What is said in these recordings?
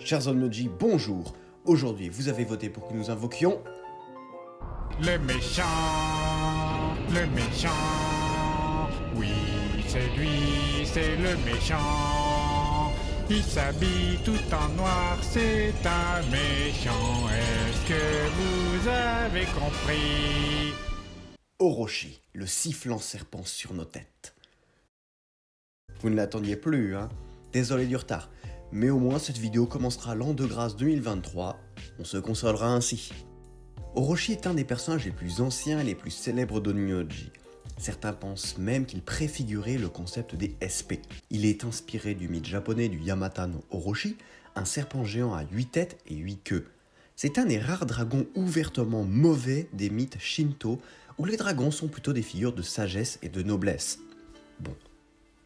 Chers Onmoji, bonjour. Aujourd'hui, vous avez voté pour que nous invoquions... Le méchant, oui, c'est lui, c'est le méchant. Il s'habille tout en noir, c'est un méchant. Est-ce que vous avez compris? Orochi, le sifflant serpent sur nos têtes. Vous ne l'attendiez plus, hein? Désolé du retard, mais au moins cette vidéo commencera l'an de grâce 2023, on se consolera ainsi. Orochi est un des personnages les plus anciens et les plus célèbres d'Onmyoji. Certains pensent même qu'il préfigurait le concept des SP. Il est inspiré du mythe japonais du Yamata no Orochi, un serpent géant à 8 têtes et 8 queues. C'est un des rares dragons ouvertement mauvais des mythes Shinto, où les dragons sont plutôt des figures de sagesse et de noblesse. Bon,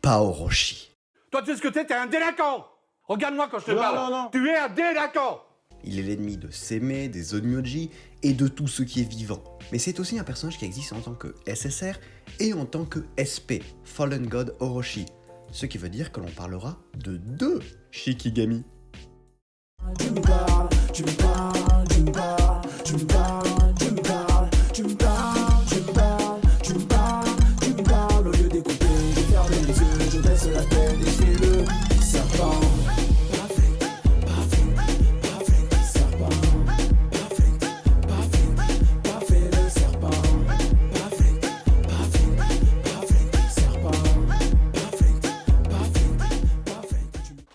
pas Orochi. Toi, tu sais ce que t'es un délinquant. Regarde-moi quand je te parle. Non. Tu es un délinquant. Il est l'ennemi de Seme, des Onmyoji et de tout ce qui est vivant. Mais c'est aussi un personnage qui existe en tant que SSR et en tant que SP, Fallen God Orochi. Ce qui veut dire que l'on parlera de deux Shikigami. Au lieu d'écouter, je ferme les yeux, je baisse la tête et je fais le serpent.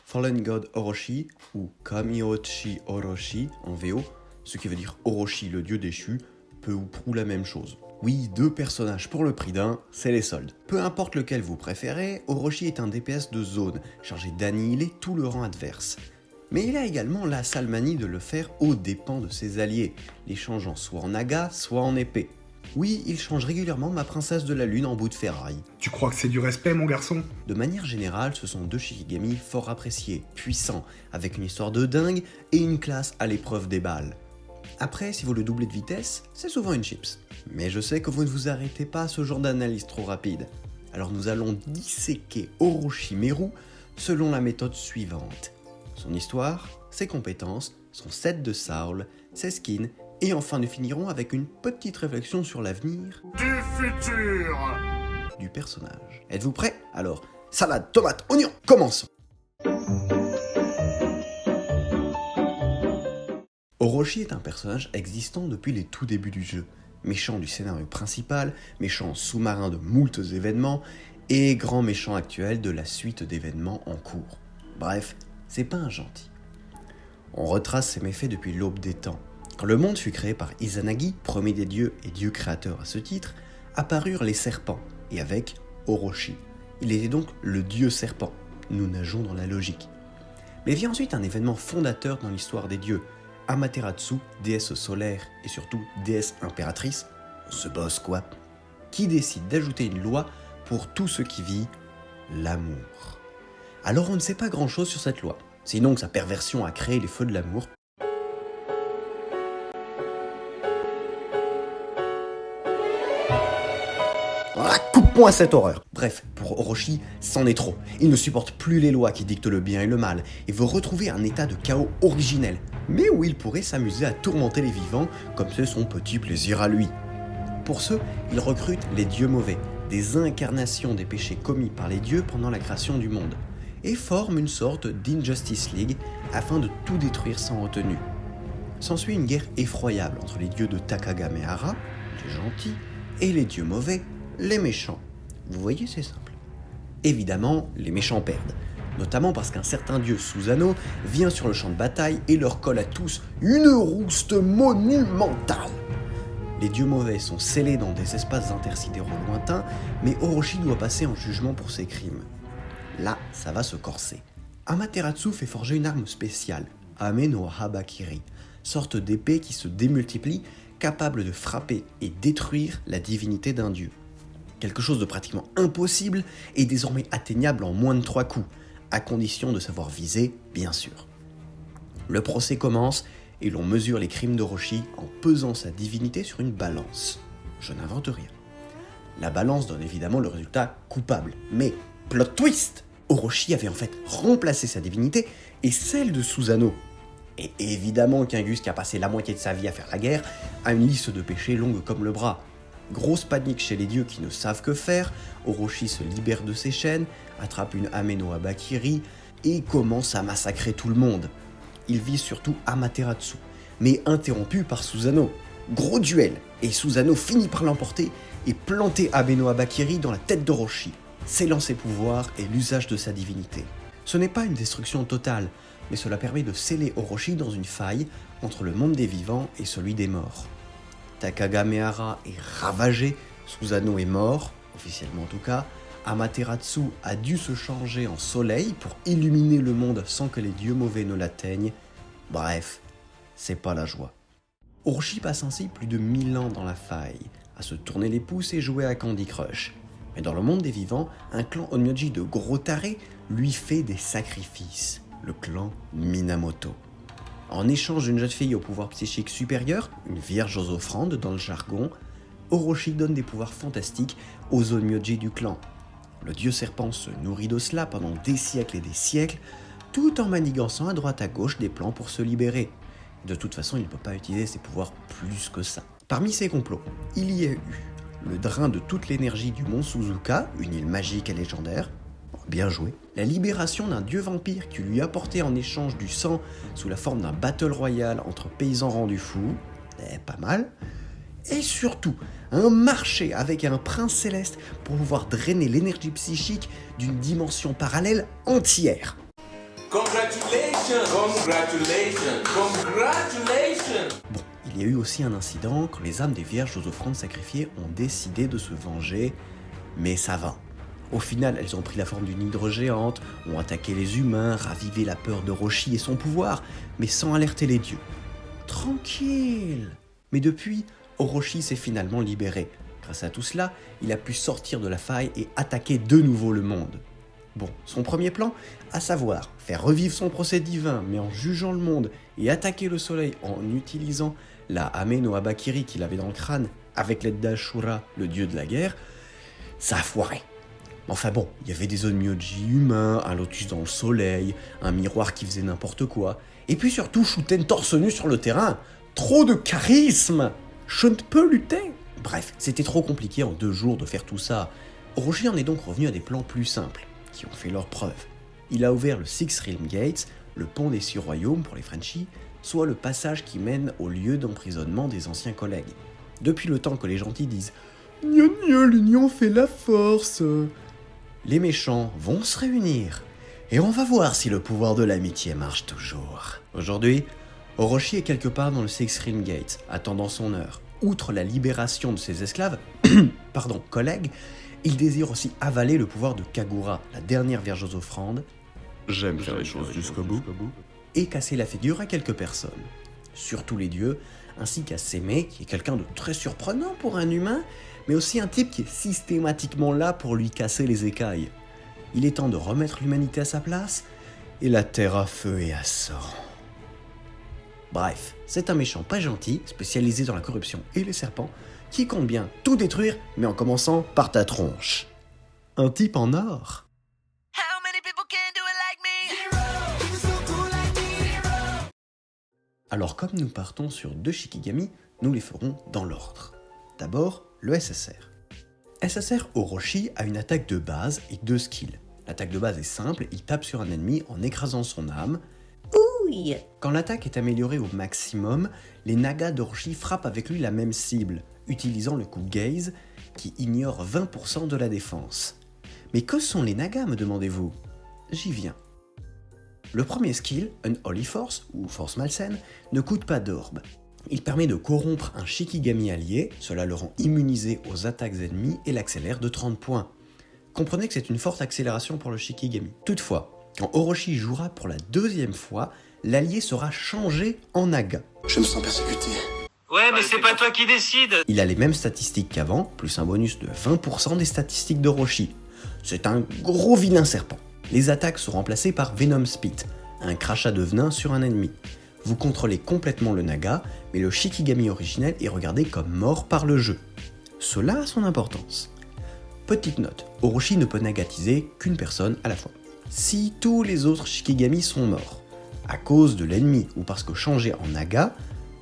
Fallen God Orochi, ou Kamiochi Orochi en VO, ce qui veut dire Orochi le dieu déchu, peu ou prou la même chose. Oui, deux personnages pour le prix d'un, c'est les soldes. Peu importe lequel vous préférez, Orochi est un DPS de zone, chargé d'annihiler tout le rang adverse. Mais il a également la sale manie de le faire aux dépens de ses alliés, les changeant soit en naga, soit en épée. Oui, il change régulièrement ma princesse de la lune en bout de ferraille. Tu crois que c'est du respect, mon garçon? De manière générale, ce sont deux Shikigami fort appréciés, puissants, avec une histoire de dingue et une classe à l'épreuve des balles. Après, si vous le doublez de vitesse, c'est souvent une chips. Mais je sais que vous ne vous arrêtez pas à ce genre d'analyse trop rapide. Alors nous allons disséquer Orochimaru selon la méthode suivante. Son histoire, ses compétences, son set de Saul, ses skins, et enfin nous finirons avec une petite réflexion sur l'avenir Du futur. du personnage. Êtes-vous prêts? Alors, salade, tomate, oignon, commençons! Orochi est un personnage existant depuis les tout débuts du jeu. Méchant du scénario principal, méchant sous-marin de moultes événements, et grand méchant actuel de la suite d'événements en cours. Bref, c'est pas un gentil. On retrace ses méfaits depuis l'aube des temps. Quand le monde fut créé par Izanagi, premier des dieux et dieu créateur à ce titre, apparurent les serpents, et avec Orochi. Il était donc le dieu serpent. Nous nageons dans la logique. Mais vient ensuite un événement fondateur dans l'histoire des dieux. Amaterasu, déesse solaire et surtout déesse impératrice, on se bosse quoi, qui décide d'ajouter une loi pour tout ce qui vit, l'amour. Alors on ne sait pas grand chose sur cette loi, sinon que sa perversion a créé les feux de l'amour. Ah, coupe-moi cette horreur! Bref, pour Orochi, c'en est trop. Il ne supporte plus les lois qui dictent le bien et le mal, et veut retrouver un état de chaos originel, mais où il pourrait s'amuser à tourmenter les vivants, comme c'est son petit plaisir à lui. Pour ce, il recrute les dieux mauvais, des incarnations des péchés commis par les dieux pendant la création du monde, et forme une sorte d'Injustice League afin de tout détruire sans retenue. S'ensuit une guerre effroyable entre les dieux de Takagamehara, les gentils, et les dieux mauvais, les méchants. Vous voyez, c'est simple. Évidemment, les méchants perdent, notamment parce qu'un certain dieu Susanoo vient sur le champ de bataille et leur colle à tous une rouste monumentale. Les dieux mauvais sont scellés dans des espaces intersidéraux lointains, mais Orochi doit passer en jugement pour ses crimes. Là, ça va se corser. Amaterasu fait forger une arme spéciale, Ame no Habakiri, sorte d'épée qui se démultiplie, capable de frapper et détruire la divinité d'un dieu. Quelque chose de pratiquement impossible est désormais atteignable en moins de 3 coups, à condition de savoir viser, bien sûr. Le procès commence et l'on mesure les crimes d'Orochi en pesant sa divinité sur une balance. Je n'invente rien. La balance donne évidemment le résultat coupable, mais plot twist! Orochi avait en fait remplacé sa divinité et celle de Susanoo. Et évidemment qu'Ingus, qui a passé la moitié de sa vie à faire la guerre, a une liste de péchés longue comme le bras. Grosse panique chez les dieux qui ne savent que faire, Orochi se libère de ses chaînes, attrape une Ameno-Abakiri et commence à massacrer tout le monde. Il vise surtout Amaterasu, mais interrompu par Susanoo. Gros duel, et Susanoo finit par l'emporter et planter Ameno-Abakiri dans la tête d'Orochi, scellant ses pouvoirs et l'usage de sa divinité. Ce n'est pas une destruction totale, mais cela permet de sceller Orochi dans une faille entre le monde des vivants et celui des morts. Takagamehara est ravagé, Susanoo est mort, officiellement en tout cas, Amaterasu a dû se changer en soleil pour illuminer le monde sans que les dieux mauvais ne l'atteignent. Bref, c'est pas la joie. Orochi passe ainsi plus de 1000 ans dans la faille, à se tourner les pouces et jouer à Candy Crush. Mais dans le monde des vivants, un clan Onmyoji de gros tarés lui fait des sacrifices, le clan Minamoto. En échange d'une jeune fille au pouvoir psychique supérieur, une vierge aux offrandes dans le jargon, Orochi donne des pouvoirs fantastiques aux Onmyoji du clan. Le dieu serpent se nourrit de cela pendant des siècles et des siècles, tout en manigançant à droite à gauche des plans pour se libérer. De toute façon, il ne peut pas utiliser ses pouvoirs plus que ça. Parmi ces complots, il y a eu le drain de toute l'énergie du mont Suzuka, une île magique et légendaire, bien joué, la libération d'un dieu vampire qui lui apportait en échange du sang sous la forme d'un battle royal entre paysans rendus fous, pas mal, et surtout un marché avec un prince céleste pour pouvoir drainer l'énergie psychique d'une dimension parallèle entière. Congratulations! Congratulations! Congratulations! Bon, il y a eu aussi un incident quand les âmes des vierges aux offrandes sacrifiées ont décidé de se venger, mais ça va. Au final, elles ont pris la forme d'une hydre géante, ont attaqué les humains, ravivé la peur d'Orochi et son pouvoir, mais sans alerter les dieux. Tranquille! Mais depuis, Orochi s'est finalement libéré. Grâce à tout cela, il a pu sortir de la faille et attaquer de nouveau le monde. Bon, son premier plan, à savoir faire revivre son procès divin, mais en jugeant le monde, et attaquer le soleil en utilisant la Ameno-Abakiri qu'il avait dans le crâne, avec l'aide d'Ashura, le dieu de la guerre, ça a foiré. Enfin bon, il y avait des Onmyoji humains, un lotus dans le soleil, un miroir qui faisait n'importe quoi, et puis surtout Shuten torse nu sur le terrain. Trop de charisme! Je ne peux lutter! Bref, c'était trop compliqué en 2 jours de faire tout ça. Orochi en est donc revenu à des plans plus simples, qui ont fait leurs preuves. Il a ouvert le Six Realm Gates, le pont des 6 royaumes pour les Frenchies, soit le passage qui mène au lieu d'emprisonnement des anciens collègues. Depuis le temps que les gentils disent « Gna gna, l'union fait la force », les méchants vont se réunir, et on va voir si le pouvoir de l'amitié marche toujours. Aujourd'hui, Orochi est quelque part dans le Six Realm Gates, attendant son heure. Outre la libération de ses esclaves, collègues, il désire aussi avaler le pouvoir de Kagura, la dernière vierge aux offrandes. J'aime faire les choses jusqu'au bout. Et casser la figure à quelques personnes. Surtout les dieux, ainsi qu'à Seme, qui est quelqu'un de très surprenant pour un humain, mais aussi un type qui est systématiquement là pour lui casser les écailles. Il est temps de remettre l'humanité à sa place, et la terre à feu et à sang. Bref, c'est un méchant pas gentil, spécialisé dans la corruption et les serpents, qui compte bien tout détruire, mais en commençant par ta tronche. Un type en or. Alors comme nous partons sur 2 Shikigami, nous les ferons dans l'ordre. D'abord, le SSR. SSR Orochi a une attaque de base et 2 skills. L'attaque de base est simple, il tape sur un ennemi en écrasant son âme. Ouille. Quand l'attaque est améliorée au maximum, les nagas d'Orochi frappent avec lui la même cible, utilisant le coup Gaze, qui ignore 20% de la défense. Mais que sont les nagas, me demandez-vous? J'y viens. Le premier skill, Unholy Force, ou Force Malsaine, ne coûte pas d'orbe. Il permet de corrompre un Shikigami allié, cela le rend immunisé aux attaques ennemies et l'accélère de 30 points. Comprenez que c'est une forte accélération pour le Shikigami. Toutefois, quand Orochi jouera pour la 2e fois, l'allié sera changé en naga. Je me sens persécuté. Ouais, mais c'est pas toi qui décide. Il a les mêmes statistiques qu'avant, plus un bonus de 20% des statistiques d'Orochi. C'est un gros vilain serpent. Les attaques sont remplacées par Venom Spit, un crachat de venin sur un ennemi. Vous contrôlez complètement le naga, mais le Shikigami originel est regardé comme mort par le jeu. Cela a son importance. Petite note, Orochi ne peut nagatiser qu'une personne à la fois. Si tous les autres Shikigami sont morts, à cause de l'ennemi ou parce que changé en naga,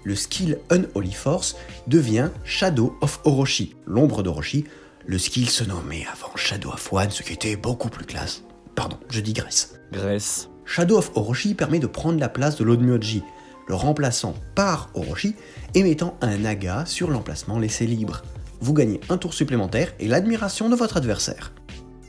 le skill Unholy Force devient Shadow of Orochi, l'ombre d'Orochi. Le skill se nommait avant Shadow of One, ce qui était beaucoup plus classe. Pardon, je digresse. Shadow of Orochi permet de prendre la place de l'Onmyoji, le remplaçant par Orochi et mettant un naga sur l'emplacement laissé libre. Vous gagnez un tour supplémentaire et l'admiration de votre adversaire.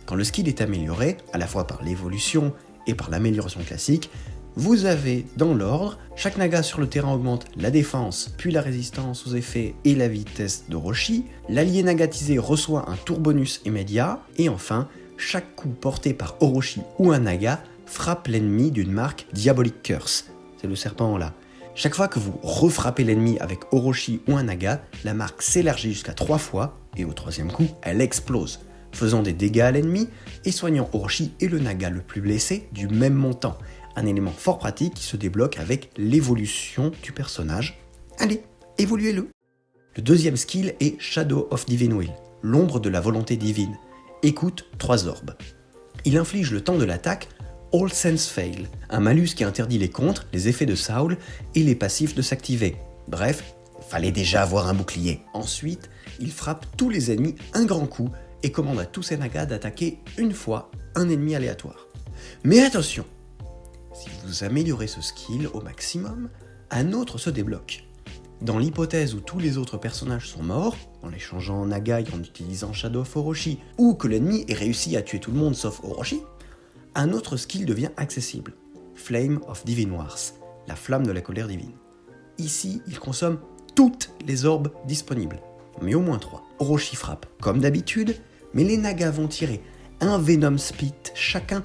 Quand le skill est amélioré, à la fois par l'évolution et par l'amélioration classique, vous avez dans l'ordre, chaque naga sur le terrain augmente la défense, puis la résistance aux effets et la vitesse d'Orochi, l'allié nagatisé reçoit un tour bonus immédiat, et enfin, chaque coup porté par Orochi ou un naga frappe l'ennemi d'une marque Diabolic Curse. C'est le serpent là. Chaque fois que vous refrappez l'ennemi avec Orochi ou un naga, la marque s'élargit jusqu'à 3 fois, et au 3e coup, elle explose, faisant des dégâts à l'ennemi et soignant Orochi et le naga le plus blessé du même montant. Un élément fort pratique qui se débloque avec l'évolution du personnage. Allez, évoluez-le. Le 2e skill est Shadow of Divine Will, l'ombre de la volonté divine. Écoute 3 orbes. Il inflige le temps de l'attaque All Sense Fail, un malus qui interdit les contres, les effets de Saul et les passifs de s'activer. Bref, fallait déjà avoir un bouclier. Ensuite, il frappe tous les ennemis un grand coup et commande à tous ses nagas d'attaquer une fois un ennemi aléatoire. Mais attention, si vous améliorez ce skill au maximum, un autre se débloque. Dans l'hypothèse où tous les autres personnages sont morts, en les changeant en naga et en utilisant Shadow of Orochi, ou que l'ennemi ait réussi à tuer tout le monde sauf Orochi, un autre skill devient accessible, Flame of Divine Wars, la flamme de la colère divine. Ici, il consomme toutes les orbes disponibles, mais au moins 3. Orochi frappe comme d'habitude, mais les nagas vont tirer un Venom Spit chacun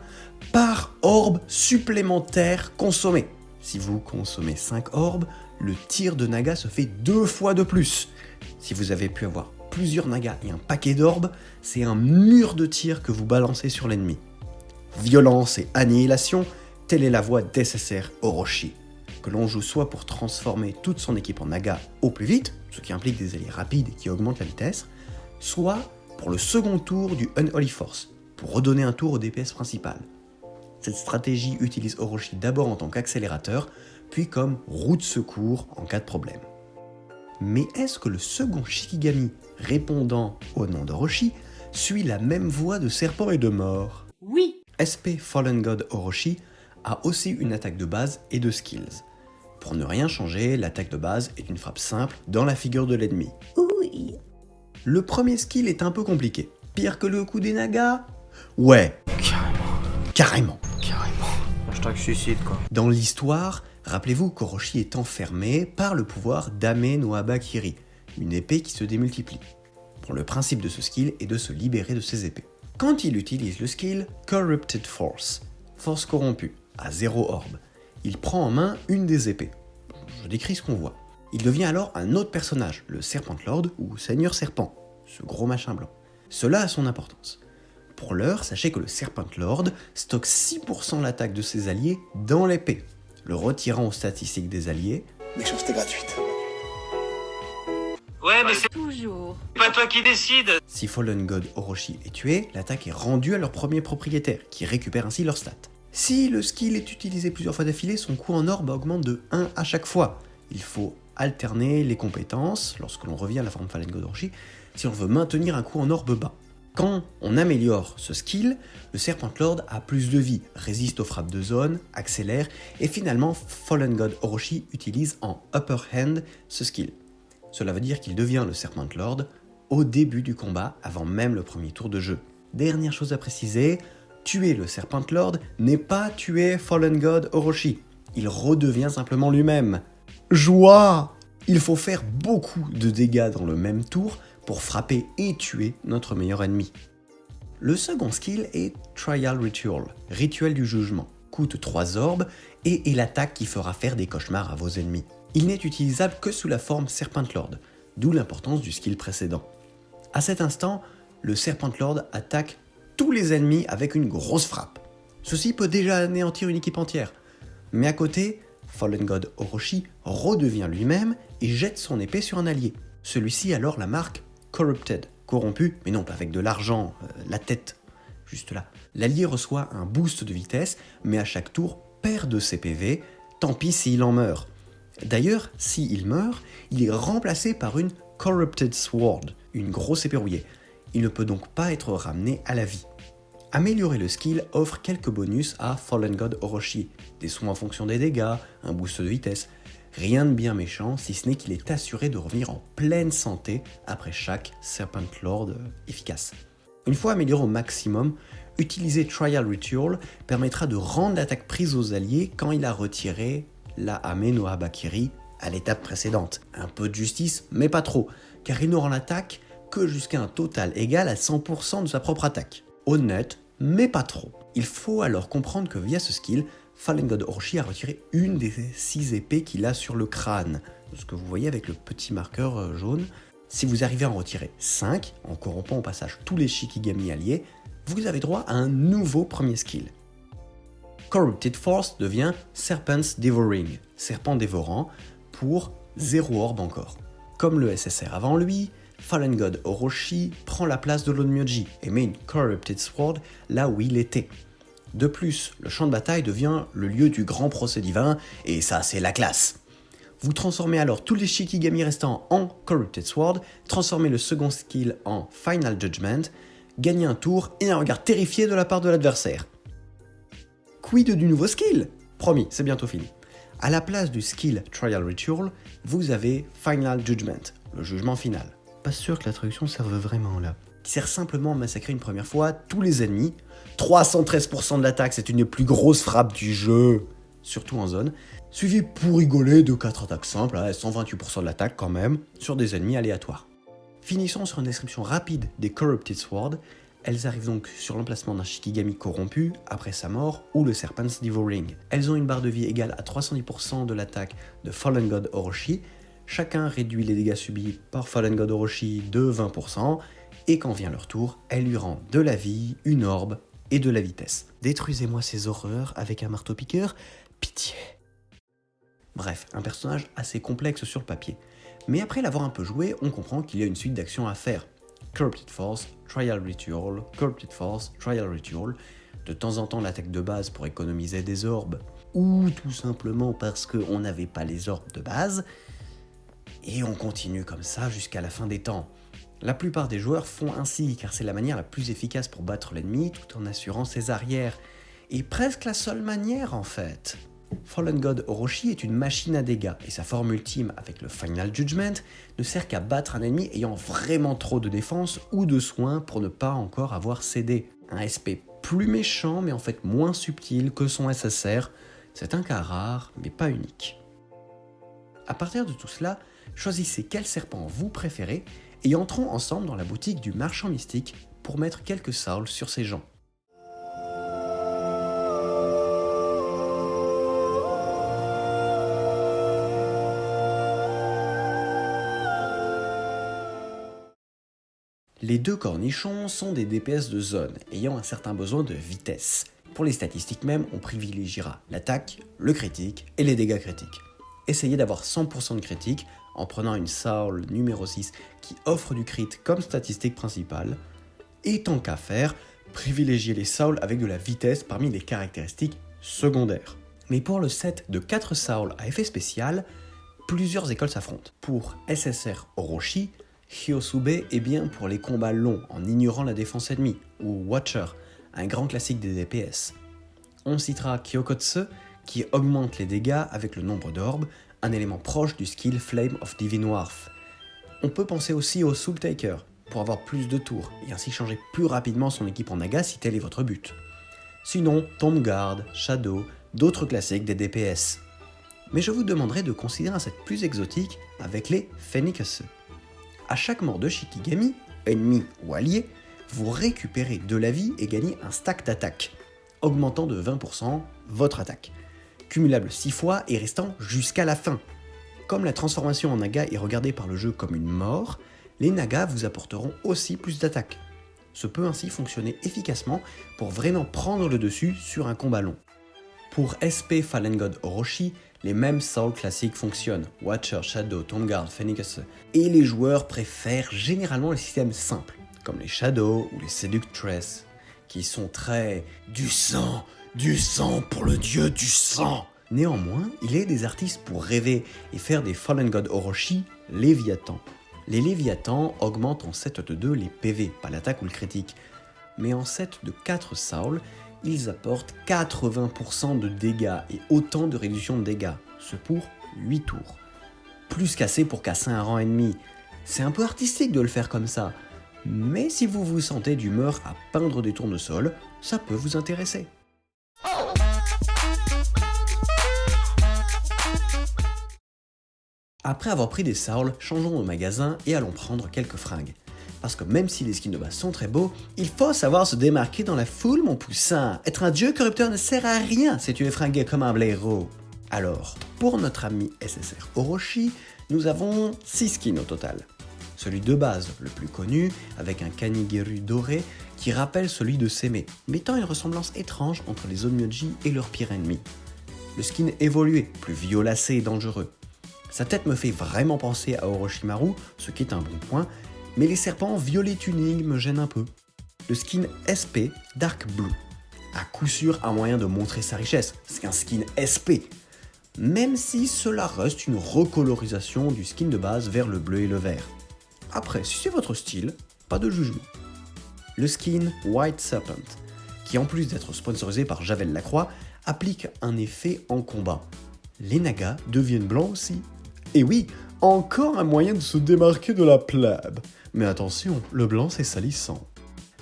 par orbe supplémentaire consommé. Si vous consommez 5 orbes, le tir de naga se fait 2 fois de plus. Si vous avez pu avoir plusieurs nagas et un paquet d'orbes, c'est un mur de tir que vous balancez sur l'ennemi. Violence et annihilation, telle est la voie d'SSR Orochi, que l'on joue soit pour transformer toute son équipe en naga au plus vite, ce qui implique des alliés rapides et qui augmentent la vitesse, soit pour le second tour du Unholy Force, pour redonner un tour au DPS principal. Cette stratégie utilise Orochi d'abord en tant qu'accélérateur, puis comme roue de secours en cas de problème. Mais est-ce que le second Shikigami répondant au nom d'Orochi suit la même voie de serpent et de mort? Oui. SP Fallen God Orochi a aussi une attaque de base et de skills. Pour ne rien changer, l'attaque de base est une frappe simple dans la figure de l'ennemi. Oui. Le premier skill est un peu compliqué. Pire que le coup des nagas? Ouais. Carrément. Hashtag suicide quoi. Dans l'histoire, rappelez-vous qu'Orochi est enfermé par le pouvoir d'Ame no Habakiri, une épée qui se démultiplie. Bon, le principe de ce skill est de se libérer de ses épées. Quand il utilise le skill Corrupted Force, force corrompue, à 0 orbe, il prend en main une des épées. Je décris ce qu'on voit. Il devient alors un autre personnage, le Serpent Lord ou Seigneur Serpent, ce gros machin blanc. Cela a son importance. Pour l'heure, sachez que le Serpent Lord stocke 6% l'attaque de ses alliés dans l'épée, le retirant aux statistiques des alliés. Méchanceté gratuite. Ouais, mais c'est Toujours. pas toi qui décide. Si Fallen God Orochi est tué, l'attaque est rendue à leur premier propriétaire, qui récupère ainsi leurs stats. Si le skill est utilisé plusieurs fois d'affilée, son coût en orbe augmente de 1 à chaque fois. Il faut alterner les compétences lorsque l'on revient à la forme Fallen God Orochi, si on veut maintenir un coût en orbe bas. Quand on améliore ce skill, le Serpent Lord a plus de vie, résiste aux frappes de zone, accélère, et finalement Fallen God Orochi utilise en Upper Hand ce skill. Cela veut dire qu'il devient le Serpent Lord au début du combat, avant même le premier tour de jeu. Dernière chose à préciser, tuer le Serpent Lord n'est pas tuer Fallen God Orochi, il redevient simplement lui-même. Joie! Il faut faire beaucoup de dégâts dans le même tour pour frapper et tuer notre meilleur ennemi. Le second skill est Trial Ritual, rituel du jugement, coûte 3 orbes et est l'attaque qui fera faire des cauchemars à vos ennemis. Il n'est utilisable que sous la forme Serpent Lord, d'où l'importance du skill précédent. À cet instant, le Serpent Lord attaque tous les ennemis avec une grosse frappe. Ceci peut déjà anéantir une équipe entière, mais à côté, Fallen God Orochi redevient lui-même et jette son épée sur un allié. Celui-ci a alors la marque Corrupted, corrompu, mais non pas avec de l'argent, la tête, juste là. L'allié reçoit un boost de vitesse, mais à chaque tour perd de ses PV, tant pis s'il en meurt. D'ailleurs, s'il meurt, il est remplacé par une Corrupted Sword, une grosse épée rouillée. Il ne peut donc pas être ramené à la vie. Améliorer le skill offre quelques bonus à Fallen God Orochi, des soins en fonction des dégâts, un boost de vitesse. Rien de bien méchant, si ce n'est qu'il est assuré de revenir en pleine santé après chaque Serpent Lord efficace. Une fois amélioré au maximum, utiliser Trial Ritual permettra de rendre l'attaque prise aux alliés quand il a retiré la Ame no Habakiri à l'étape précédente. Un peu de justice, mais pas trop, car il ne rend l'attaque que jusqu'à un total égal à 100% de sa propre attaque. Honnête, mais pas trop. Il faut alors comprendre que via ce skill, Fallen God Orochi a retiré une des 6 épées qu'il a sur le crâne, ce que vous voyez avec le petit marqueur jaune. Si vous arrivez à en retirer 5, en corrompant au passage tous les Shikigami alliés, vous avez droit à un nouveau premier skill. Corrupted Force devient Serpent's Devouring, serpent dévorant, pour 0 orbe encore. Comme le SSR avant lui, Fallen God Orochi prend la place de l'Onmyoji et met une Corrupted Sword là où il était. De plus, le champ de bataille devient le lieu du grand procès divin, et ça c'est la classe. Vous transformez alors tous les Shikigami restants en Corrupted Sword, transformez le second skill en Final Judgment, gagnez un tour et un regard terrifié de la part de l'adversaire. Quid du nouveau skill ? Promis, c'est bientôt fini. À la place du skill Trial Ritual, vous avez Final Judgment, le jugement final. Pas sûr que la traduction serve vraiment là. Qui sert simplement à massacrer une première fois tous les ennemis. 313% de l'attaque, c'est une des plus grosses frappes du jeu, surtout en zone. Suivi pour rigoler de 4 attaques simples, 128% de l'attaque quand même, sur des ennemis aléatoires. Finissons sur une description rapide des Corrupted Sword. Elles arrivent donc sur l'emplacement d'un Shikigami corrompu après sa mort ou le Serpent's Devouring. Elles ont une barre de vie égale à 310% de l'attaque de Fallen God Orochi. Chacun réduit les dégâts subis par Fallen God Orochi de 20%, et quand vient leur tour, elles lui rendent de la vie, une orbe et de la vitesse. Détruisez-moi ces horreurs avec un marteau-piqueur, pitié. Bref, un personnage assez complexe sur le papier. Mais après l'avoir un peu joué, on comprend qu'il y a une suite d'actions à faire. Corrupted Force, Trial Ritual, Corrupted Force, Trial Ritual, de temps en temps l'attaque de base pour économiser des orbes, ou tout simplement parce qu'on n'avait pas les orbes de base, et on continue comme ça jusqu'à la fin des temps. La plupart des joueurs font ainsi, car c'est la manière la plus efficace pour battre l'ennemi tout en assurant ses arrières, et presque la seule manière en fait. Fallen God Orochi est une machine à dégâts, et sa forme ultime avec le Final Judgment ne sert qu'à battre un ennemi ayant vraiment trop de défense ou de soins pour ne pas encore avoir cédé. Un SP plus méchant mais en fait moins subtil que son SSR, c'est un cas rare mais pas unique. À partir de tout cela, choisissez quel serpent vous préférez et entrons ensemble dans la boutique du marchand mystique pour mettre quelques saules sur ces gens. Les deux cornichons sont des DPS de zone, ayant un certain besoin de vitesse. Pour les statistiques même, on privilégiera l'attaque, le critique et les dégâts critiques. Essayez d'avoir 100% de critique en prenant une Saul numéro 6 qui offre du crit comme statistique principale. Et tant qu'à faire, privilégiez les Sauls avec de la vitesse parmi les caractéristiques secondaires. Mais pour le set de 4 Sauls à effet spécial, plusieurs écoles s'affrontent. Pour SSR Orochi, Hyosube est bien pour les combats longs en ignorant la défense ennemie, ou Watcher, un grand classique des DPS. On citera Kyokotsu, qui augmente les dégâts avec le nombre d'orbes, un élément proche du skill Flame of Divine Warmth. On peut penser aussi au Soul Taker, pour avoir plus de tours, et ainsi changer plus rapidement son équipe en Naga si tel est votre but. Sinon, Tomb Guard, Shadow, d'autres classiques des DPS. Mais je vous demanderai de considérer un set plus exotique avec les Phoenix. À chaque mort de Shikigami, ennemi ou allié, vous récupérez de la vie et gagnez un stack d'attaque, augmentant de 20% votre attaque, cumulable 6 fois et restant jusqu'à la fin. Comme la transformation en Naga est regardée par le jeu comme une mort, les Nagas vous apporteront aussi plus d'attaque. Ce peut ainsi fonctionner efficacement pour vraiment prendre le dessus sur un combat long. Pour SP Fallen God Orochi, les mêmes Sauls classiques fonctionnent, Watcher, Shadow, Tomb Guard, Phoenix, et les joueurs préfèrent généralement les systèmes simples, comme les Shadow ou les Seductress, qui sont très du sang pour le dieu du sang, Néanmoins, il est des artistes pour rêver et faire des Fallen God Orochi Léviathans. Les Léviathans augmentent en 7 de 2 les PV, pas l'attaque ou le critique, mais en 7 de 4 Soul, ils apportent 80% de dégâts et autant de réduction de dégâts, ce pour 8 tours. Plus qu'assez pour casser un rang ennemi. C'est un peu artistique de le faire comme ça, mais si vous vous sentez d'humeur à peindre des tournesols, ça peut vous intéresser. Après avoir pris des Soul, changeons au magasin et allons prendre quelques fringues. Parce que même si les skins de base sont très beaux, il faut savoir se démarquer dans la foule, mon poussin. Être un dieu corrupteur ne sert à rien si tu es fringué comme un blaireau. Alors, pour notre ami SSR Orochi, nous avons 6 skins au total. Celui de base, le plus connu, avec un Kanigeru doré qui rappelle celui de Seme, mettant une ressemblance étrange entre les Onmyoji et leur pire ennemi. Le skin évolué, plus violacé et dangereux. Sa tête me fait vraiment penser à Orochimaru, ce qui est un bon point, mais les serpents violet tuning me gênent un peu. Le skin SP Dark Blue. À coup sûr un moyen de montrer sa richesse, c'est un skin SP. Même si cela reste une recolorisation du skin de base vers le bleu et le vert. Après, si c'est votre style, pas de jugement. Le skin White Serpent, qui en plus d'être sponsorisé par Javel Lacroix, applique un effet en combat. Les nagas deviennent blancs aussi. Et oui, encore un moyen de se démarquer de la plèbe. Mais attention, le blanc c'est salissant.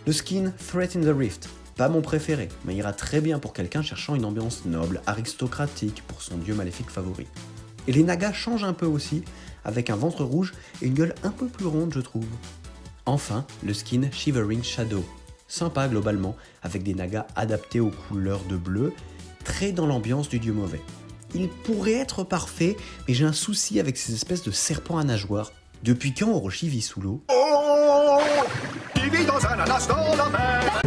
Le skin Threat in the Rift, pas mon préféré, mais ira très bien pour quelqu'un cherchant une ambiance noble, aristocratique pour son dieu maléfique favori. Et les nagas changent un peu aussi, avec un ventre rouge et une gueule un peu plus ronde je trouve. Enfin, le skin Shivering Shadow, sympa globalement, avec des nagas adaptés aux couleurs de bleu, très dans l'ambiance du dieu mauvais. Il pourrait être parfait, mais j'ai un souci avec ces espèces de serpents à nageoires. Depuis quand Orochi vit sous l'eau ? Il vit dans un ananas dans la mer.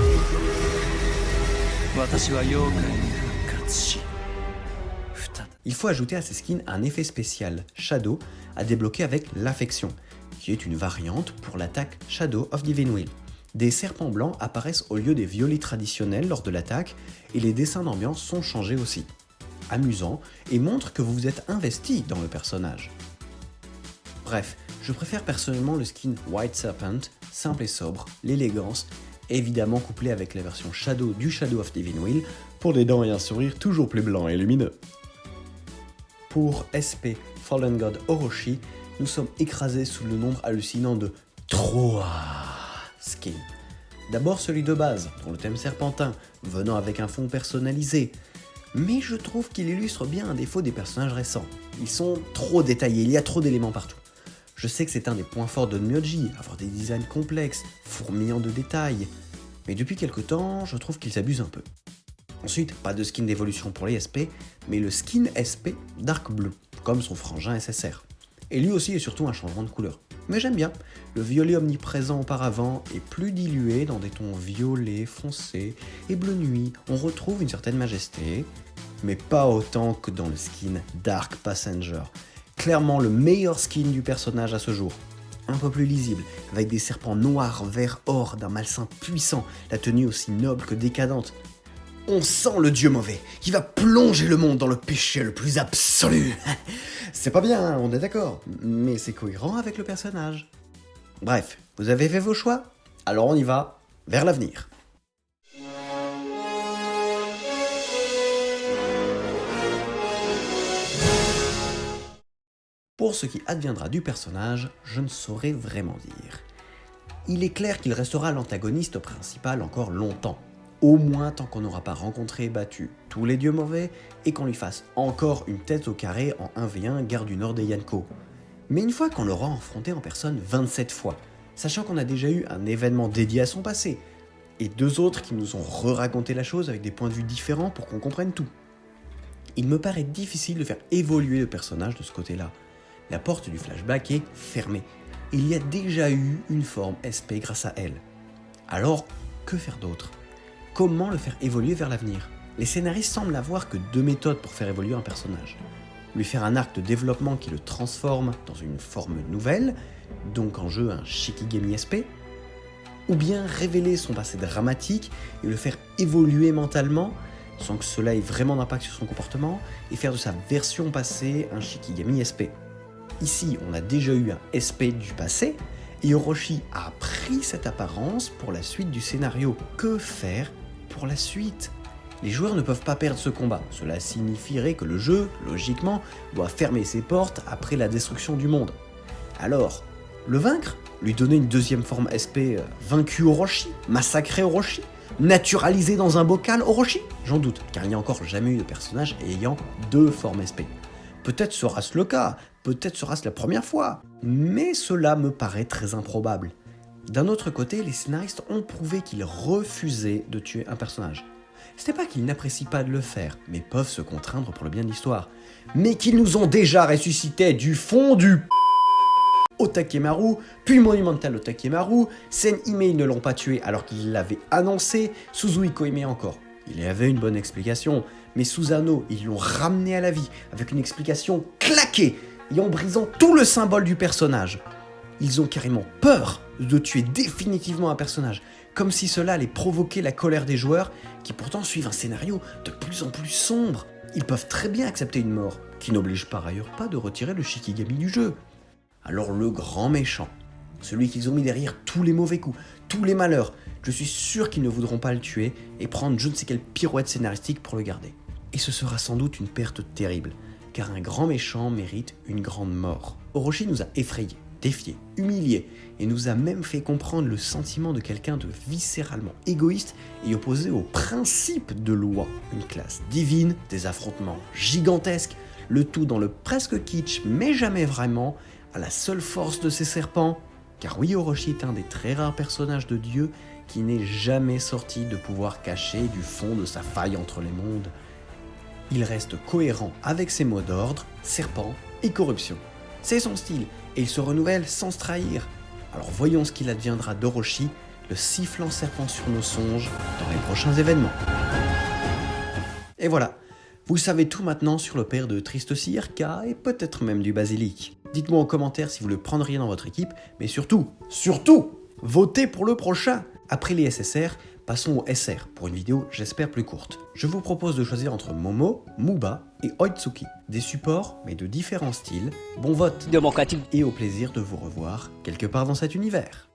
Il faut ajouter à ces skins un effet spécial, Shadow, à débloquer avec l'affection, qui est une variante pour l'attaque Shadow of Divine Will. Des serpents blancs apparaissent au lieu des violets traditionnels lors de l'attaque, et les dessins d'ambiance sont changés aussi. Amusant, et montre que vous vous êtes investi dans le personnage. Bref, je préfère personnellement le skin White Serpent, simple et sobre, l'élégance, évidemment couplé avec la version Shadow du Shadow of Divine Will, pour des dents et un sourire toujours plus blanc et lumineux. Pour SP Fallen God Orochi, nous sommes écrasés sous le nombre hallucinant de 3 skins. D'abord celui de base, dont le thème serpentin, venant avec un fond personnalisé. Mais je trouve qu'il illustre bien un défaut des personnages récents. Ils sont trop détaillés, il y a trop d'éléments partout. Je sais que c'est un des points forts de Onmyoji, avoir des designs complexes, fourmillant de détails. Mais depuis quelque temps, je trouve qu'ils abusent un peu. Ensuite, pas de skin d'évolution pour les SP, mais le skin SP Dark Blue, comme son frangin SSR. Et lui aussi est surtout un changement de couleur. Mais j'aime bien, le violet omniprésent auparavant est plus dilué dans des tons violets, foncés et bleu nuit. On retrouve une certaine majesté, mais pas autant que dans le skin Dark Passenger. Clairement le meilleur skin du personnage à ce jour. Un peu plus lisible, avec des serpents noirs, vert, or, d'un malsain puissant, la tenue aussi noble que décadente. On sent le dieu mauvais, qui va plonger le monde dans le péché le plus absolu. C'est pas bien, on est d'accord, mais c'est cohérent avec le personnage. Bref, vous avez fait vos choix ? Alors on y va, vers l'avenir. Pour ce qui adviendra du personnage, je ne saurais vraiment dire. Il est clair qu'il restera l'antagoniste principal encore longtemps. Au moins tant qu'on n'aura pas rencontré et battu tous les dieux mauvais et qu'on lui fasse encore une tête au carré en 1v1 gare du Nord des Yanko. Mais une fois qu'on l'aura affronté en personne 27 fois, sachant qu'on a déjà eu un événement dédié à son passé, et 2 autres qui nous ont re-raconté la chose avec des points de vue différents pour qu'on comprenne tout. Il me paraît difficile de faire évoluer le personnage de ce côté-là. La porte du flashback est fermée. Il y a déjà eu une forme SP grâce à elle. Alors, que faire d'autre ? Comment le faire évoluer vers l'avenir ? Les scénaristes semblent n'avoir que 2 méthodes pour faire évoluer un personnage. Lui faire un arc de développement qui le transforme dans une forme nouvelle, donc en jeu un Shikigami SP, ou bien révéler son passé dramatique et le faire évoluer mentalement, sans que cela ait vraiment d'impact sur son comportement, et faire de sa version passée un Shikigami SP. Ici, on a déjà eu un SP du passé, et Orochi a pris cette apparence pour la suite du scénario. Que faire pour la suite ? Les joueurs ne peuvent pas perdre ce combat, cela signifierait que le jeu, logiquement, doit fermer ses portes après la destruction du monde. Alors, le vaincre ? Lui donner une deuxième forme SP vaincu Orochi ? Massacrer Orochi ? Naturaliser dans un bocal Orochi ? J'en doute, car il n'y a encore jamais eu de personnage ayant deux formes SP. Peut-être sera-ce le cas, peut-être sera-ce la première fois, mais cela me paraît très improbable. D'un autre côté, les scénaristes ont prouvé qu'ils refusaient de tuer un personnage. Ce n'est pas qu'ils n'apprécient pas de le faire, mais peuvent se contraindre pour le bien de l'histoire. Mais qu'ils nous ont déjà ressuscité du fond du Otakemaru, puis Monumental Otakemaru, Sen Imei ne l'ont pas tué alors qu'ils l'avaient annoncé, Suzui Koime encore. Il y avait une bonne explication, mais Susanoo, ils l'ont ramené à la vie, avec une explication claquée, et en brisant tout le symbole du personnage. Ils ont carrément peur de tuer définitivement un personnage, comme si cela allait provoquer la colère des joueurs, qui pourtant suivent un scénario de plus en plus sombre. Ils peuvent très bien accepter une mort, qui n'oblige par ailleurs pas de retirer le Shikigami du jeu. Alors le grand méchant, celui qu'ils ont mis derrière tous les mauvais coups, tous les malheurs, je suis sûr qu'ils ne voudront pas le tuer et prendre je ne sais quelle pirouette scénaristique pour le garder. Et ce sera sans doute une perte terrible, car un grand méchant mérite une grande mort. Orochi nous a effrayés, défiés, humiliés, et nous a même fait comprendre le sentiment de quelqu'un de viscéralement égoïste et opposé au principe de loi. Une classe divine, des affrontements gigantesques, le tout dans le presque kitsch, mais jamais vraiment, à la seule force de ses serpents. Car oui, Orochi est un des très rares personnages de Dieu qui n'est jamais sorti de pouvoir caché du fond de sa faille entre les mondes. Il reste cohérent avec ses mots d'ordre, serpent et corruption. C'est son style, et il se renouvelle sans se trahir. Alors voyons ce qu'il adviendra d'Orochi, le sifflant serpent sur nos songes, dans les prochains événements. Et voilà, vous savez tout maintenant sur le père de Triste Sirka et peut-être même du basilic. Dites-moi en commentaire si vous le prendriez dans votre équipe, mais surtout, votez pour le prochain. Après les SSR, passons au SR pour une vidéo, j'espère, plus courte. Je vous propose de choisir entre Momo, Muba et Oitsuki. Des supports, mais de différents styles. Bon vote démocratique et au plaisir de vous revoir quelque part dans cet univers.